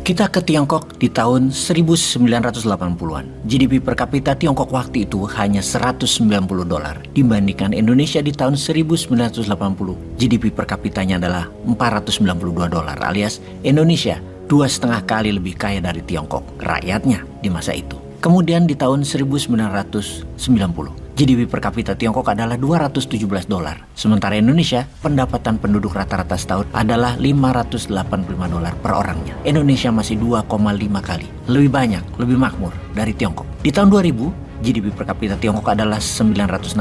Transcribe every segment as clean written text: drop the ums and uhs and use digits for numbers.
Kita ke Tiongkok di tahun 1980-an. GDP per kapita Tiongkok waktu itu hanya $190 dibandingkan Indonesia di tahun 1980. GDP per kapitanya adalah $492 alias Indonesia 2,5 kali lebih kaya dari Tiongkok rakyatnya di masa itu. Kemudian di tahun 1990, GDP per kapita Tiongkok adalah $217. Sementara Indonesia, pendapatan penduduk rata-rata setahun adalah $585 per orangnya. Indonesia masih 2,5 kali lebih banyak, lebih makmur dari Tiongkok. Di tahun 2000, GDP per kapita Tiongkok adalah $960,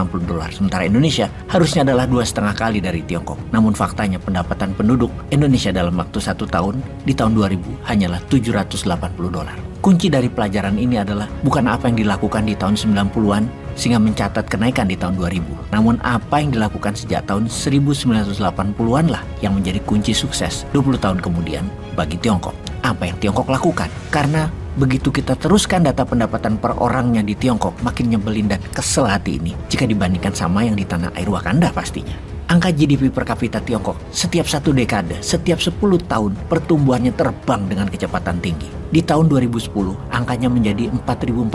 sementara Indonesia harusnya adalah 2,5 kali dari Tiongkok. Namun faktanya pendapatan penduduk Indonesia dalam waktu 1 tahun di tahun 2000 hanyalah $780. Kunci dari pelajaran ini adalah bukan apa yang dilakukan di tahun 90-an sehingga mencatat kenaikan di tahun 2000. Namun apa yang dilakukan sejak tahun 1980-an lah yang menjadi kunci sukses 20 tahun kemudian bagi Tiongkok. Apa yang Tiongkok lakukan? Karena begitu kita teruskan data pendapatan per orangnya di Tiongkok, makin nyebelin dan kesel hati ini jika dibandingkan sama yang di tanah air Wakanda pastinya. Angka GDP per kapita Tiongkok setiap 1 dekade, setiap 10 tahun pertumbuhannya terbang dengan kecepatan tinggi. Di tahun 2010 angkanya menjadi $4.450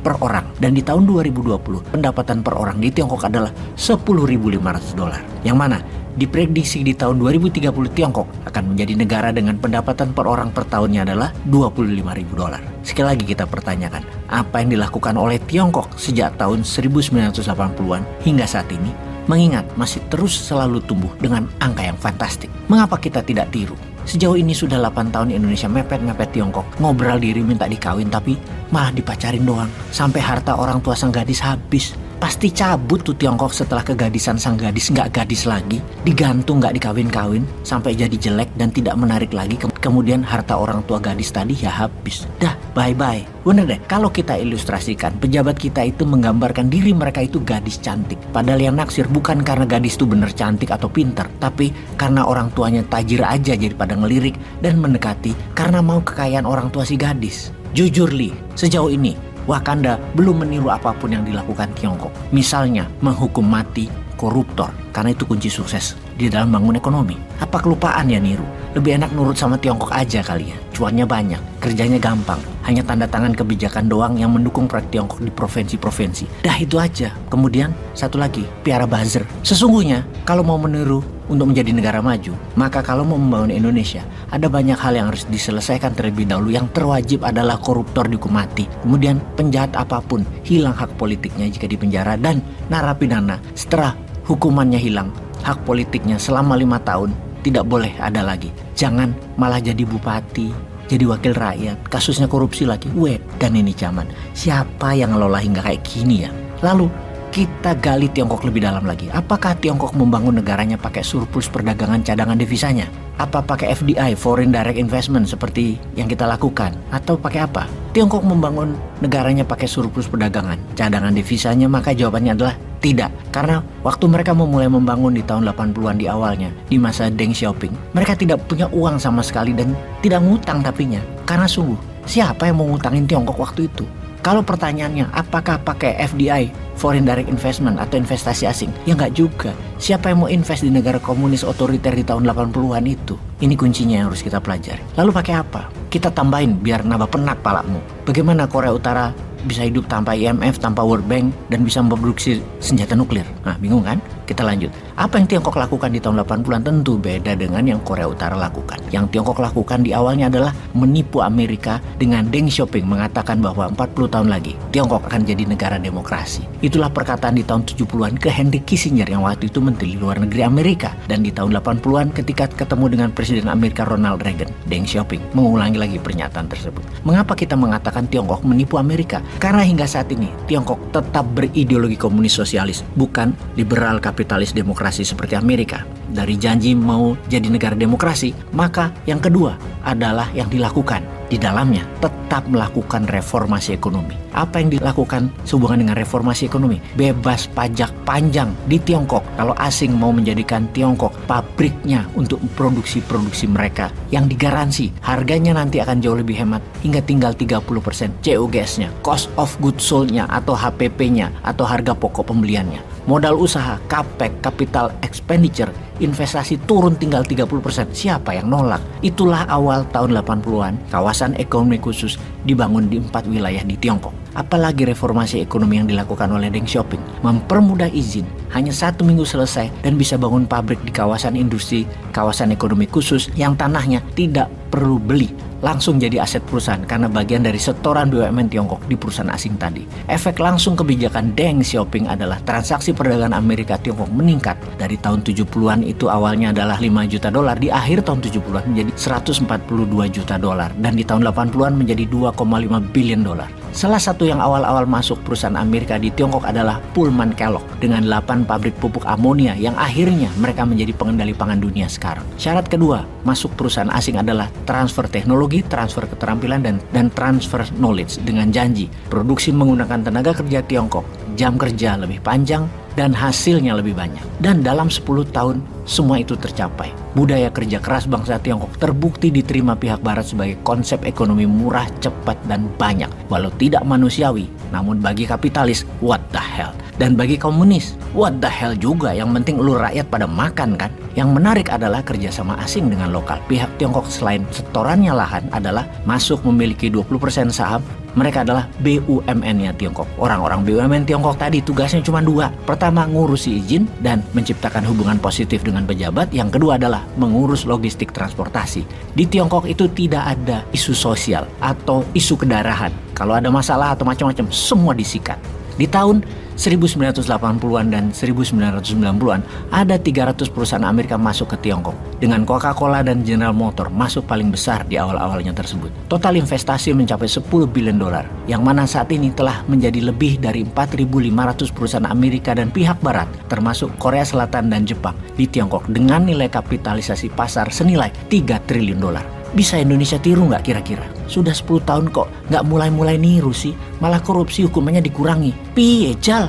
per orang, dan di tahun 2020 pendapatan per orang di Tiongkok adalah $10.500. Yang mana diprediksi di tahun 2030 Tiongkok akan menjadi negara dengan pendapatan per orang per tahunnya adalah $25.000. Sekali lagi kita pertanyakan, apa yang dilakukan oleh Tiongkok sejak tahun 1980-an hingga saat ini, mengingat masih terus selalu tumbuh dengan angka yang fantastik. Mengapa kita tidak tiru? Sejauh ini sudah 8 tahun Indonesia mepet-mepet Tiongkok, ngobrol diri minta dikawin tapi malah dipacarin doang. Sampai harta orang tua sang gadis habis. Pasti cabut tuh Tiongkok setelah kegadisan sang gadis nggak gadis lagi, digantung nggak dikawin-kawin, sampai jadi jelek dan tidak menarik lagi. Kemudian harta orang tua gadis tadi ya habis. Dah, bye-bye. Bener deh, kalau kita ilustrasikan, pejabat kita itu menggambarkan diri mereka itu gadis cantik. Padahal yang naksir bukan karena gadis itu bener cantik atau pinter, tapi karena orang tuanya tajir aja jadi pada ngelirik dan mendekati karena mau kekayaan orang tua si gadis. Jujur Li, sejauh ini Wakanda belum meniru apapun yang dilakukan Tiongkok. Misalnya menghukum mati koruptor, karena itu kunci sukses di dalam bangun ekonomi. Apa kelupaan ya niru? Lebih enak nurut sama Tiongkok aja kali ya. Cuannya banyak, kerjanya gampang. Hanya tanda tangan kebijakan doang yang mendukung proyek Tiongkok di provinsi-provinsi. Dah itu aja. Kemudian satu lagi, piara buzzer. Sesungguhnya kalau mau meniru untuk menjadi negara maju, maka kalau mau membangun Indonesia, ada banyak hal yang harus diselesaikan terlebih dahulu. Yang terwajib adalah koruptor dihukum mati. Kemudian penjahat apapun hilang hak politiknya jika dipenjara, dan narapidana setelah hukumannya hilang, hak politiknya selama 5 tahun tidak boleh ada lagi. Jangan malah jadi bupati, jadi wakil rakyat, kasusnya korupsi lagi. Dan ini zaman siapa yang ngelola hingga kayak gini ya? Lalu kita gali Tiongkok lebih dalam lagi. Apakah Tiongkok membangun negaranya pakai surplus perdagangan cadangan devisanya? Apa pakai FDI, Foreign Direct Investment seperti yang kita lakukan? Atau pakai apa? Tiongkok membangun negaranya pakai surplus perdagangan cadangan devisanya? Maka jawabannya adalah tidak. Karena waktu mereka memulai membangun di tahun 80-an di awalnya, di masa Deng Xiaoping, mereka tidak punya uang sama sekali dan tidak ngutang tapinya. Karena sungguh, siapa yang mau ngutangin Tiongkok waktu itu? Kalau pertanyaannya, apakah pakai FDI, Foreign Direct Investment atau investasi asing? Ya nggak juga. Siapa yang mau invest di negara komunis otoriter di tahun 80-an itu? Ini kuncinya yang harus kita pelajari. Lalu pakai apa? Kita tambahin biar nambah penat palakmu. Bagaimana Korea Utara bisa hidup tanpa IMF, tanpa World Bank, dan bisa memproduksi senjata nuklir? Nah, bingung kan? Kita lanjut. Apa yang Tiongkok lakukan di tahun 80-an? Tentu beda dengan yang Korea Utara lakukan. Yang Tiongkok lakukan di awalnya adalah menipu Amerika dengan Deng Xiaoping mengatakan bahwa 40 tahun lagi Tiongkok akan jadi negara demokrasi. Itulah perkataan di tahun 70-an ke Henry Kissinger yang waktu itu Menteri Luar Negeri Amerika. Dan di tahun 80-an ketika ketemu dengan Presiden Amerika Ronald Reagan, Deng Xiaoping mengulangi lagi pernyataan tersebut. Mengapa kita mengatakan Tiongkok menipu Amerika? Karena hingga saat ini Tiongkok tetap berideologi komunis sosialis, bukan liberal kapitalis demokrasi seperti Amerika. Dari janji mau jadi negara demokrasi, maka yang kedua adalah yang dilakukan. Di dalamnya tetap melakukan reformasi ekonomi. Apa yang dilakukan sehubungan dengan reformasi ekonomi? Bebas pajak panjang di Tiongkok. Kalau asing mau menjadikan Tiongkok pabriknya untuk produksi-produksi mereka yang digaransi harganya nanti akan jauh lebih hemat hingga tinggal 30% COGS-nya, cost of goods sold-nya atau HPP-nya atau harga pokok pembeliannya. Modal usaha, capex, capital expenditure, investasi turun tinggal 30%. Siapa yang nolak? Itulah awal tahun 80-an, kawasan ekonomi khusus dibangun di 4 wilayah di Tiongkok. Apalagi reformasi ekonomi yang dilakukan oleh Deng Xiaoping, mempermudah izin, hanya 1 minggu selesai dan bisa bangun pabrik di kawasan industri, kawasan ekonomi khusus yang tanahnya tidak perlu beli, langsung jadi aset perusahaan karena bagian dari setoran BUMN Tiongkok di perusahaan asing tadi. Efek langsung kebijakan Deng Xiaoping adalah transaksi perdagangan Amerika Tiongkok meningkat dari tahun 70-an itu awalnya adalah 5 juta dolar, di akhir tahun 70-an menjadi 142 juta dolar dan di tahun 80-an menjadi 2,5 billion dolar. Salah satu yang awal-awal masuk perusahaan Amerika di Tiongkok adalah Pullman Kellogg dengan 8 pabrik pupuk amonia yang akhirnya mereka menjadi pengendali pangan dunia sekarang. Syarat kedua masuk perusahaan asing adalah transfer teknologi, transfer keterampilan, dan transfer knowledge dengan janji produksi menggunakan tenaga kerja Tiongkok, jam kerja lebih panjang, dan hasilnya lebih banyak. Dan dalam 10 tahun semua itu tercapai. Budaya kerja keras bangsa Tiongkok terbukti diterima pihak barat sebagai konsep ekonomi murah, cepat, dan banyak. Walau tidak manusiawi, namun bagi kapitalis, what the hell? Dan bagi komunis, what the hell juga, yang penting lu rakyat pada makan kan? Yang menarik adalah kerjasama asing dengan lokal. Pihak Tiongkok selain setorannya lahan adalah masuk memiliki 20% saham. Mereka adalah BUMN-nya Tiongkok. Orang-orang BUMN Tiongkok tadi tugasnya cuma 2. Pertama, ngurusi izin dan menciptakan hubungan positif dengan pejabat. Yang kedua adalah mengurus logistik transportasi. Di Tiongkok itu tidak ada isu sosial atau isu kedarahan. Kalau ada masalah atau macam-macam, semua disikat. Di tahun 1980-an dan 1990-an ada 300 perusahaan Amerika masuk ke Tiongkok, dengan Coca-Cola dan General Motors masuk paling besar di awal-awalnya tersebut. Total investasi mencapai 10 billion dolar, yang mana saat ini telah menjadi lebih dari 4.500 perusahaan Amerika dan pihak barat, termasuk Korea Selatan dan Jepang, di Tiongkok dengan nilai kapitalisasi pasar senilai 3 triliun dolar. Bisa Indonesia tiru nggak kira-kira? Sudah 10 tahun kok nggak mulai-mulai niru sih, malah korupsi hukumannya dikurangi. Piye Jal?